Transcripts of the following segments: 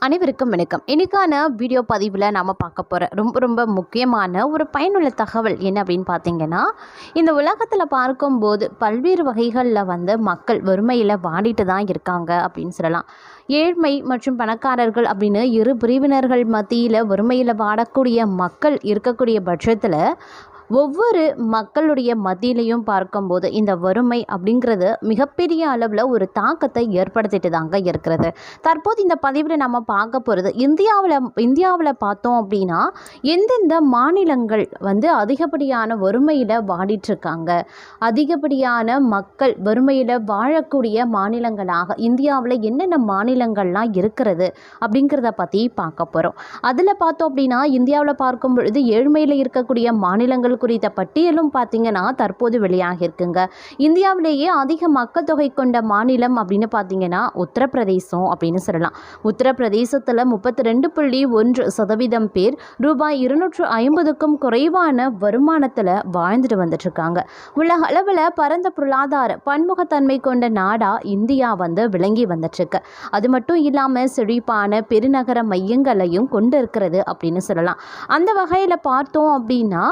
அனைவருக்கும் வணக்கம். இன்னைக்கான வீடியோ பதிவில் நாம் பார்க்க போகிற ரொம்ப முக்கியமான ஒரு பயனுள்ள தகவல் என்ன அப்படின்னு பார்த்தீங்கன்னா, இந்த உலகத்தில் பார்க்கும்போது பல்வேறு வகைகளில் மக்கள் வறுமையில் வாடிட்டு தான் இருக்காங்க அப்படின்னு சொல்லலாம். ஏழ்மை மற்றும் பணக்காரர்கள் அப்படின்னு இரு பிரிவினர்கள் மத்தியில் வறுமையில் வாடக்கூடிய மக்கள் இருக்கக்கூடிய பட்சத்தில் ஒவ்வொரு மக்களுடைய மத்தியிலையும் பார்க்கும்போது இந்த வறுமை அப்படிங்கிறது மிகப்பெரிய அளவில் ஒரு தாக்கத்தை ஏற்படுத்திட்டு தாங்க இருக்கிறது. தற்போது இந்த பதிவில் நம்ம பார்க்க போகிறது இந்தியாவில் பார்த்தோம் அப்படின்னா எந்தெந்த மாநிலங்கள் அதிகப்படியான வறுமையில் வாடிட்டுருக்காங்க, அதிகப்படியான மக்கள் வறுமையில் வாழக்கூடிய மாநிலங்களாக இந்தியாவில் என்னென்ன மாநிலங்கள்லாம் இருக்கிறது அப்படிங்கிறத பற்றி பார்க்க போகிறோம். அதில் பார்த்தோம் அப்படின்னா இந்தியாவில் பார்க்கும் பொழுது ஏழ்மையில் இருக்கக்கூடிய மாநிலங்கள் குறித்த பட்டியலும் பார்த்தீங்கன்னா தற்போது வெளியாகி இருக்குங்க. இந்தியாவிலேயே அதிக மக்கள் தொகை கொண்ட மாநிலம் அப்படின்னு பார்த்தீங்கன்னா உத்தரப்பிரதேசம் அப்படின்னு சொல்லலாம். உத்தரப்பிரதேசத்தில் 32.1% பேர் ரூபாய் 250க்கும் குறைவான வருமானத்தில் வாழ்ந்துட்டு வந்துட்டு இருக்காங்க. உலக அளவில் பரந்த பொருளாதார பன்முகத்தன்மை கொண்ட நாடா இந்தியா விளங்கி வந்துட்டு இருக்கு. அது மட்டும் இல்லாமல் செழிப்பான பெருநகர மையங்களையும் கொண்டு இருக்கிறது அப்படின்னு சொல்லலாம். அந்த வகையில் பார்த்தோம் அப்படின்னா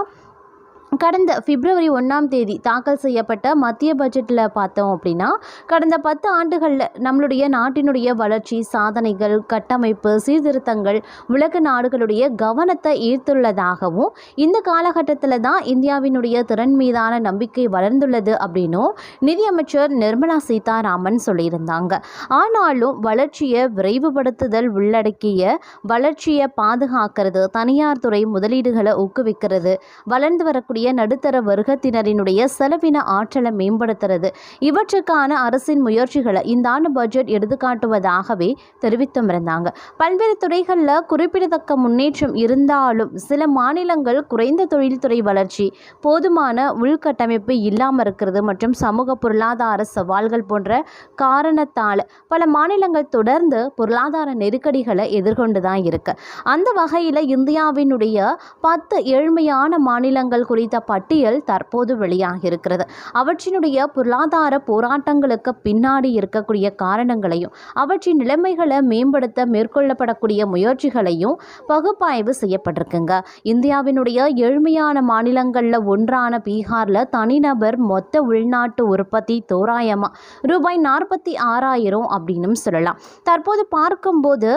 கடந்த பிப்ரவரி 1 தாக்கல் செய்யப்பட்ட மத்திய பட்ஜெட்டில் பார்த்தோம் அப்படின்னா கடந்த 10 ஆண்டுகளில் நம்மளுடைய நாட்டினுடைய வளர்ச்சி சாதனைகள், கட்டமைப்பு சீர்திருத்தங்கள் உலக நாடுகளுடைய கவனத்தை ஈர்த்துள்ளதாகவும் இந்த காலகட்டத்தில் தான் இந்தியாவினுடைய திறன் மீதான நம்பிக்கை வளர்ந்துள்ளது அப்படின்னும் நிதியமைச்சர் நிர்மலா சீதாராமன் சொல்லியிருந்தாங்க. ஆனாலும் வளர்ச்சியை விரைவுபடுத்துதல் உள்ளடக்கிய வளர்ச்சியை பாதுகாக்கிறது, தனியார் துறை முதலீடுகளை ஊக்குவிக்கிறது, வளர்ந்து வரக்கூடிய நடுத்தர வர்க்கத்தினரினுடைய செலவின ஆற்றலை மேம்படுத்துறது, இவற்றுக்கான அரசின் முயற்சிகளை இந்த ஆண்டு பட்ஜெட் எடுத்துக்காட்டுவதாகவே தெரிவித்தும் இருந்தாங்க. பல்வேறு துறைகளில் குறிப்பிடத்தக்க முன்னேற்றம் இருந்தாலும் சில மாநிலங்கள் குறைந்த தொழில்துறை வளர்ச்சி, போதுமான உள்கட்டமைப்பு இல்லாமல் இருக்கிறது மற்றும் சமூக பொருளாதார சவால்கள் போன்ற காரணத்தால் பல மாநிலங்கள் தொடர்ந்து பொருளாதார நெருக்கடிகளை எதிர்கொண்டு தான் இருக்கு. அந்த வகையில் இந்தியாவினுடைய 10 ஏழ்மையான மாநிலங்கள் குறித்த பட்டியல் தற்போது வெளியாகி இருக்கிறது. அவற்றினுடைய பொருளாதார போராட்டங்களுக்கு பின்னாடி இருக்கக்கூடிய காரணங்களையும் அவற்றின் நிலைமைகளை மேம்படுத்த மேற்கொள்ளப்படக்கூடிய முயற்சிகளையும் பகுப்பாய்வு செய்யப்பட்டிருக்குங்க. இந்தியாவினுடைய ஏழ்மையான மாநிலங்களில் ஒன்றான பீகாரில் தனிநபர் மொத்த உள்நாட்டு உற்பத்தி தோராயமாக ரூபாய் 46,000 அப்படின்னு சொல்லலாம். தற்போது பார்க்கும்போது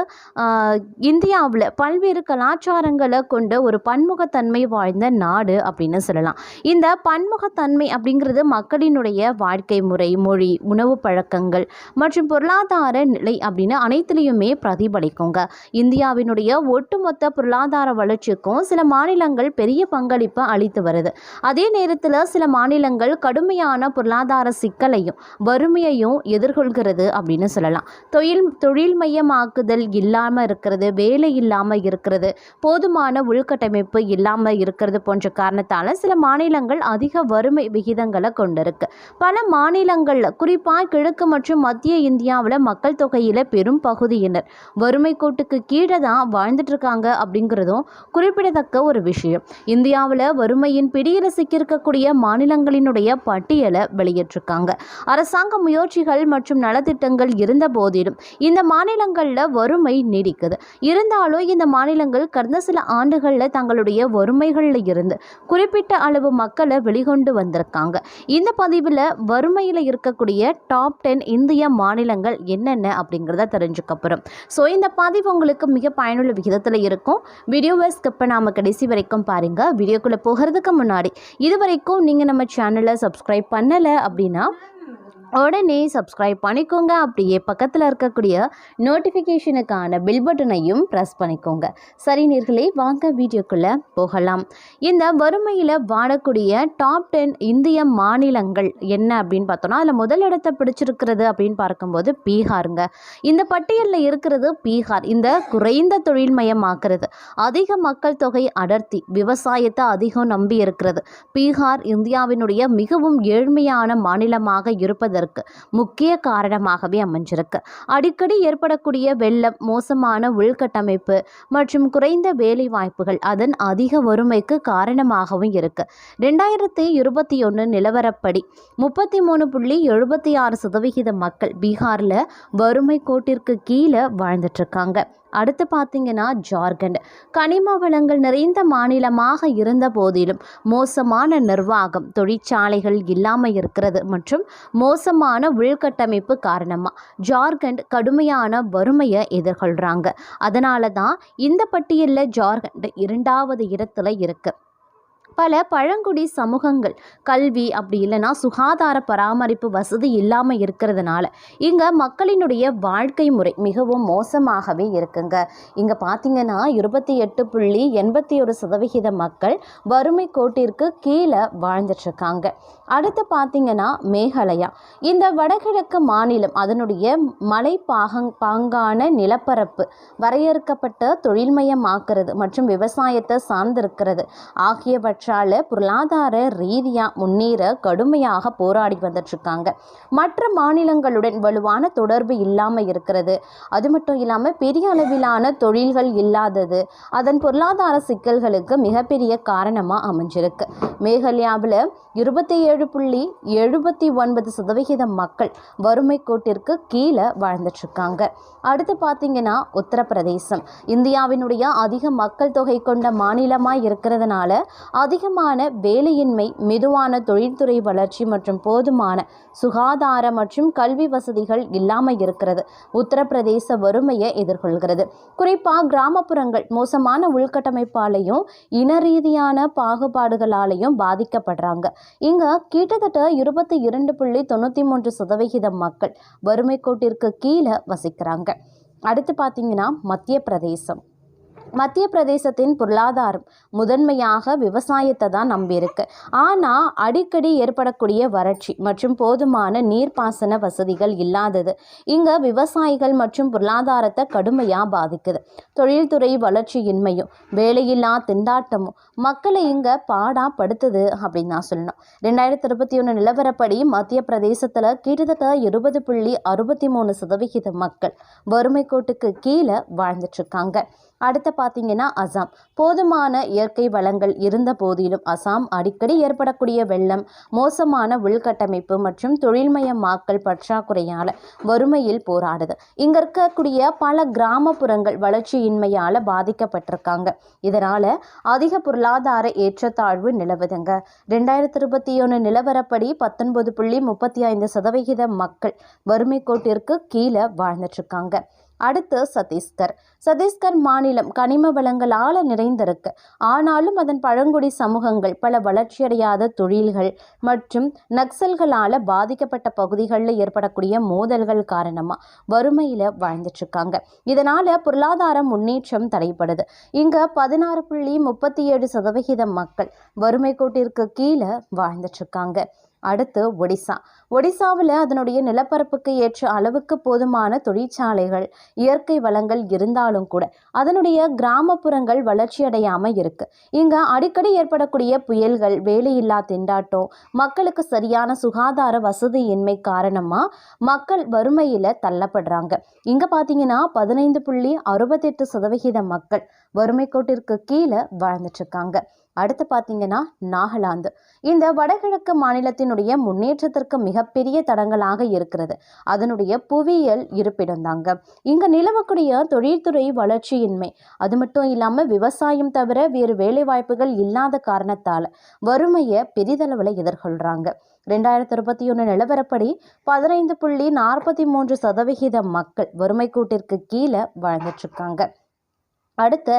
இந்தியாவில் பல்வேறு கலாச்சாரங்களை கொண்ட ஒரு பன்முகத்தன்மை வாழ்ந்த நாடு அப்படின்னு சொல்லலாம். இந்த பன்முகத்தன்மை அப்படிங்கிறது மக்களினுடைய வாழ்க்கை முறை, மொழி, உணவு பழக்கங்கள் மற்றும் பொருளாதார நிலை அப்படின்னு அனைத்திலையுமே பிரதிபலிக்குங்க. இந்தியாவினுடைய ஒட்டுமொத்த பொருளாதார வளர்ச்சிக்கும் சில மாநிலங்கள் பெரிய பங்களிப்பை அளித்து வருது. அதே நேரத்தில் சில மாநிலங்கள் கடுமையான பொருளாதார சிக்கலையும் வறுமையையும் எதிர்கொள்கிறது அப்படின்னு சொல்லலாம். தொழில் மையமாக்குதல் இல்லாமல் இருக்கிறது, வேலை இல்லாமல் இருக்கிறது, போதுமான உள்கட்டமைப்பு இல்லாமல் இருக்கிறது போன்ற காரணத்தால் சில மாநிலங்கள் அதிக வறுமை விகிதங்களை கொண்டிருக்கு. பல மாநிலங்களில் குறிப்பாக கிழக்கு மற்றும் மத்திய இந்தியாவில் மக்கள் தொகையில் பெரும் பகுதியினர் வறுமை கோட்டுக்கு கீழே தான் வாழ்ந்துட்டு இருக்காங்க அப்படிங்கிறதும் குறிப்பிடத்தக்க ஒரு விஷயம். இந்தியாவில் வறுமையின் பிடியில் சிக்கியிருக்கக்கூடிய மாநிலங்களினுடைய பட்டியலை வெளியிட்டிருக்காங்க. அரசாங்க முயற்சிகள் மற்றும் நலத்திட்டங்கள் இருந்த போதிலும் இந்த மாநிலங்களில் வறுமை நீடிக்குது. இருந்தாலும் இந்த மாநிலங்கள் கடந்த சில ஆண்டுகளில் தங்களுடைய வறுமைகளில் இருந்து குறிப்பிட்ட அளவு மக்களை வெளிக்கொண்டு வந்திருக்காங்க. இந்த பதிவில் வறுமையில் இருக்கக்கூடிய டாப் 10 இந்திய மாநிலங்கள் என்னென்ன அப்படிங்கிறத தெரிஞ்சுக்கப்புறம். ஸோ இந்த பதிவு உங்களுக்கு மிக பயனுள்ள விகிதத்தில் இருக்கும். வீடியோவை ஸ்கிப் பண்ணாமல் கடைசி வரைக்கும் பாருங்கள். வீடியோக்குள்ளே போகிறதுக்கு முன்னாடி இது வரைக்கும் நீங்கள் நம்ம சேனலை சப்ஸ்கிரைப் பண்ணலை அப்படின்னா உடனே சப்ஸ்கிரைப் பண்ணிக்கோங்க. அப்படியே பக்கத்தில் இருக்கக்கூடிய நோட்டிஃபிகேஷனுக்கான பில் பட்டனையும் ப்ரெஸ் பண்ணிக்கோங்க. சரி நேர்களே, வாங்க வீடியோக்குள்ளே போகலாம். இந்த வறுமையில் வாழக்கூடிய டாப் 10 இந்திய மாநிலங்கள் என்ன அப்படின்னு பார்த்தோன்னா அதில் முதல் இடத்தை பிடிச்சிருக்கிறது அப்படின்னு பார்க்கும்போது பீகாருங்க. இந்த பட்டியலில் இருக்கிறது பீகார். இந்த குறைந்த தொழில் மயமாக்குறது, அதிக மக்கள் தொகை அடர்த்தி, விவசாயத்தை அதிகம் நம்பி இருக்கிறது. பீகார் இந்தியாவினுடைய மிகவும் ஏழ்மையான மாநிலமாக இருப்பது முக்கிய காரணமாகவே அமைஞ்சிருக்கு. அடிக்கடி ஏற்படக்கூடிய வெள்ளம், மோசமான உள்கட்டமைப்பு மற்றும் குறைந்த வேலை வாய்ப்புகள் அதன் அதிக வறுமைக்கு காரணமாகவும் இருக்கு. 2021 நிலவரப்படி 33.76% மக்கள் பீகாரில் வறுமை கோட்டிற்கு கீழே வாழ்ந்துட்டு இருக்காங்க. அடுத்து பார்த்தீங்கன்னா ஜார்க்கண்ட். கனிம வளங்கள் நிறைந்த மாநிலமாக இருந்த போதிலும் மோசமான நிர்வாகம், தொழிற்சாலைகள் இல்லாமல் இருக்கிறது மற்றும் மோசமான உள்கட்டமைப்பு காரணமாக ஜார்க்கண்ட் கடுமையான வறுமையை எதிர்கொள்கிறாங்க. அதனால தான் இந்த பட்டியலில் ஜார்க்கண்ட் 2வது இடத்துல இருக்குது. பல பழங்குடி சமூகங்கள் கல்வி அப்படி இல்லைன்னா சுகாதார பராமரிப்பு வசதி இல்லாமல் இருக்கிறதுனால இங்கே மக்களினுடைய வாழ்க்கை முறை மிகவும் மோசமாகவே இருக்குங்க. இங்கே பார்த்தீங்கன்னா 28.81% மக்கள் வறுமை கோட்டிற்கு கீழே வாழ்ந்துட்டுருக்காங்க. அடுத்து பார்த்தீங்கன்னா மேகாலயா. இந்த வடகிழக்கு மாநிலம் அதனுடைய மலை பாங்கான நிலப்பரப்பு, வரையறுக்கப்பட்ட தொழில்மயமாக்குறது மற்றும் விவசாயத்தை சார்ந்திருக்கிறது ஆகியவற்றால் பொருளாதார ரீதியாக முன்னேற கடுமையாக போராடி வந்துட்டுருக்காங்க. மற்ற மாநிலங்களுடன் வலுவான தொடர்பு இல்லாமல் இருக்கிறது, அது மட்டும் இல்லாமல் பெரிய அளவிலான தொழில்கள் இல்லாதது அதன் பொருளாதார சிக்கல்களுக்கு மிகப்பெரிய காரணமாக அமைஞ்சிருக்கு. மேகாலயாவில் 27.79% மக்கள் வறுமை கோட்டிற்கு கீழே வாழ்ந்துட்டுருக்காங்க. அடுத்து பார்த்தீங்கன்னா உத்தரப்பிரதேசம். இந்தியாவினுடைய அதிக மக்கள் தொகை கொண்ட மாநிலமாக இருக்கிறதுனால அதிகமான வேலையின்மை, மெதுவான தொழில்துறை வளர்ச்சி மற்றும் போதுமான சுகாதார மற்றும் கல்வி வசதிகள் இல்லாமல் இருக்கிறது உத்தரப்பிரதேச வறுமையை எதிர்கொள்கிறது. குறிப்பாக கிராமப்புறங்கள் மோசமான உள்கட்டமைப்பாலையும் இன ரீதியான பாகுபாடுகளாலையும் பாதிக்கப்படுறாங்க. இங்கே கிட்டத்தட்ட 22.93% மக்கள் வறுமை கோட்டிற்கு கீழே வசிக்கிறாங்க. அடுத்து பார்த்தீங்கன்னா மத்திய பிரதேசம். மத்திய பிரதேசத்தின் பொருளாதாரம் முதன்மையாக விவசாயத்தை தான் நம்பியிருக்கு. ஆனால் அடிக்கடி ஏற்படக்கூடிய வறட்சி மற்றும் போதுமான நீர்ப்பாசன வசதிகள் இல்லாதது இங்கே விவசாயிகள் மற்றும் பொருளாதாரத்தை கடுமையாக பாதிக்குது. தொழில்துறை வளர்ச்சியின்மையும் வேலையில்லா திண்டாட்டமும் மக்களை இங்கே பாடாப்படுத்துது அப்படின்னு தான் சொல்லணும். 2021 நிலவரப்படி மத்திய பிரதேசத்தில் கிட்டத்தட்ட 20.63% மக்கள் வறுமை கோட்டுக்கு கீழே வாழ்ந்துட்டுருக்காங்க. அடுத்து பார்த்தீங்கன்னா அசாம். போதுமான இயற்கை வளங்கள் இருந்த போதிலும் அசாம் அடிக்கடி ஏற்படக்கூடிய வெள்ளம், மோசமான உள்கட்டமைப்பு மற்றும் தொழில்மயமாக்கல் பற்றாக்குறையால் வறுமையில் போராடுது. இங்கே இருக்கக்கூடிய பல கிராமப்புறங்கள் வளர்ச்சியின்மையால் பாதிக்கப்பட்டிருக்காங்க. இதனால் அதிக பொருளாதார ஏற்றத்தாழ்வு நிலவுதுங்க. 2021 நிலவரப்படி 19.35% மக்கள் வறுமை கோட்டிற்கு கீழே வாழ்ந்துட்டுருக்காங்க. அடுத்து சத்தீஸ்கர் மாநிலம் கனிம வளங்களால் நிறைந்திருக்கு. ஆனாலும் அதன் பழங்குடி சமூகங்கள் பல வளர்ச்சியடையாத தொழில்கள் மற்றும் நக்சல்களால் பாதிக்கப்பட்ட பகுதிகளில் ஏற்படக்கூடிய மோதல்கள் காரணமாக வறுமையில் வாழ்ந்துட்டுருக்காங்க. இதனால் பொருளாதார முன்னேற்றம் தடைப்படுது. இங்கே 16.37% மக்கள் வறுமை கோட்டிற்கு கீழே வாழ்ந்துட்டுருக்காங்க. அடுத்து ஒடிசாவில் அதனுடைய நிலப்பரப்புக்கு ஏற்ற அளவுக்கு போதுமான தொழிற்சாலைகள், இயற்கை வளங்கள் இருந்தாலும் கூட அதனுடைய கிராமப்புறங்கள் வளர்ச்சியடையாமல் இருக்கு. இங்கே அடிக்கடி ஏற்படக்கூடிய புயல்கள், வேலையில்லா திண்டாட்டம், மக்களுக்கு சரியான சுகாதார வசதியின்மை காரணமாக மக்கள் வறுமையில் தள்ளப்படுறாங்க. இங்கே பார்த்தீங்கன்னா 15.68% மக்கள் வறுமை கோட்டிற்கு கீழே வாழ்ந்துட்டுருக்காங்க. அடுத்து பார்த்தீங்கன்னா நாகாலாந்து. இந்த வடகிழக்கு மாநிலத்தினுடைய முன்னேற்றத்திற்கு மிகப்பெரிய தடங்களாக இருக்கிறது அதனுடைய புவியியல் இருப்பிடம் தாங்க. இங்கே நிலவக்கூடிய தொழில்துறை வளர்ச்சியின்மை, அது மட்டும் இல்லாமல் விவசாயம் தவிர வேறு வேலைவாய்ப்புகள் இல்லாத காரணத்தால் வறுமையை பெரிதளவில் எதிர்கொள்கிறாங்க. 2021 நிலவரப்படி 15.43% மக்கள் வறுமை கோட்டிற்கு கீழே வாழ்ந்துட்டுருக்காங்க. அடுத்த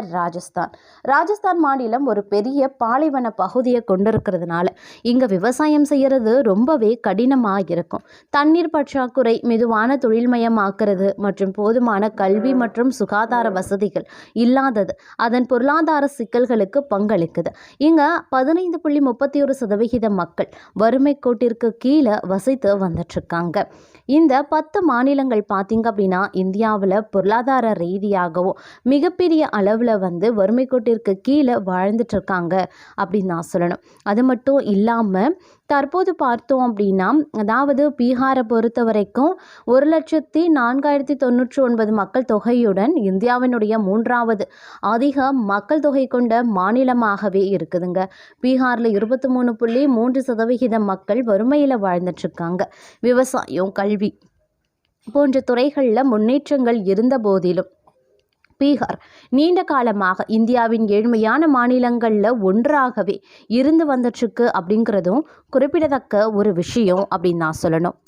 ராஜஸ்தான் மாநிலம் ஒரு பெரிய பாலைவன பகுதியை கொண்டிருக்கிறதுனால இங்கே விவசாயம் செய்கிறது ரொம்பவே கடினமாக இருக்கும். தண்ணீர் பற்றாக்குறை, மெதுவான தொழில்மயமாக்குறது மற்றும் போதுமான கல்வி மற்றும் சுகாதார வசதிகள் இல்லாதது அதன் பொருளாதார சிக்கல்களுக்கு பங்களிக்குது. இங்கே 15.31% மக்கள் வறுமை கோட்டிற்கு கீழே வசித்து வந்துட்டுருக்காங்க. இந்த 10 மாநிலங்கள் பார்த்திங்க அப்படின்னா இந்தியாவில் பொருளாதார ரீதியாகவும் மிகப்பெரிய அளவில் வறுமை கோட்டிற்கு கீழே வாழ்ந்துட்டுருக்காங்க அப்படின்னு நான் சொல்லணும். அது மட்டும் இல்லாமல் தற்போது பார்த்தோம் அப்படின்னா, அதாவது பீகாரை பொறுத்த வரைக்கும் 1,04,099 மக்கள் தொகையுடன் இந்தியாவினுடைய 3வது அதிக மக்கள் தொகை கொண்ட மாநிலமாகவே இருக்குதுங்க. பீகாரில் 23.3% மக்கள் வறுமையில் வாழ்ந்துட்டுருக்காங்க. விவசாயம், கல்வி போன்ற துறைகளில் முன்னேற்றங்கள் இருந்த போதிலும் பீகார் நீண்ட காலமாக இந்தியாவின் ஏழ்மையான மாநிலங்களில் ஒன்றாகவே இருந்து வந்துட்டுருக்கு அப்படிங்கிறதும் குறிப்பிடத்தக்க ஒரு விஷயம் அப்படின்னு நான் சொல்லணும்.